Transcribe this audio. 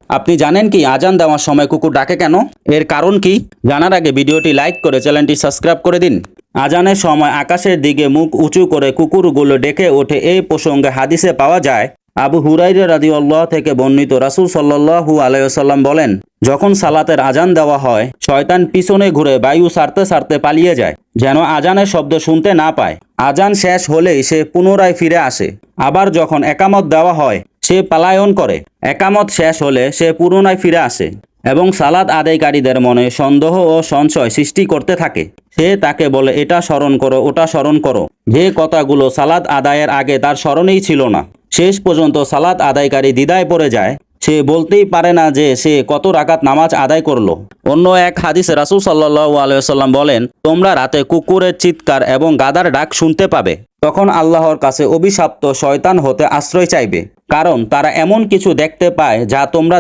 আপনি জানেন কি আজান দেওয়ার সময় কুকুর ডাকে কেন? এর কারণ কি? জানার আগে ভিডিওটি লাইক করে চ্যানেলটি সাবস্ক্রাইব করে দিন। আজানের সময় আকাশের দিকে মুখ উঁচু করে কুকুরগুলো ডেকে ওঠে, এই প্রসঙ্গে হাদিসে পাওয়া যায়, আবু হুরায়রা রাদিয়াল্লাহু থেকে বর্ণিত, রাসূল সাল্লাল্লাহু আলাইহি ওয়াসাল্লাম বলেন, যখন সালাতের আজান দেওয়া হয়, শয়তান পিছনে ঘুরে বায়ু ছাড়তে ছাড়তে পালিয়ে যায়, যেন আজানের শব্দ শুনতে না পায়। আজান শেষ হলেই সে পুনরায় ফিরে আসে। আবার যখন একামত দেওয়া হয়, সে পালায়ন করে। একামত শেষ হলে সে পুনরায় ফিরে আসে এবং সালাত আদায়কারীদের মনে সন্দেহ ও সংশয় সৃষ্টি করতে থাকে। সে তাকে বলে, এটা স্মরণ করো, ওটা স্মরণ করো, যে কথাগুলো সালাত আদায়ের আগে তার স্মরণেই ছিল না। শেষ পর্যন্ত সালাত আদায়কারী দ্বিধায় পড়ে যায়। সে বলতেই পারে না যে সে কত রাকাত নামাজ আদায় করলো। অন্য এক হাদিসে রাসূল সাল্লাল্লাহু আলাইহি ওয়াসাল্লাম বলেন, তোমরা রাতে কুকুরের চিৎকার এবং গাধার ডাক শুনতে পাবে। তখন আল্লাহর কাছে অভিশপ্ত শয়তান হতে আশ্রয় চাইবে, কারণ তারা এমন কিছু দেখতে পায় যা তোমরা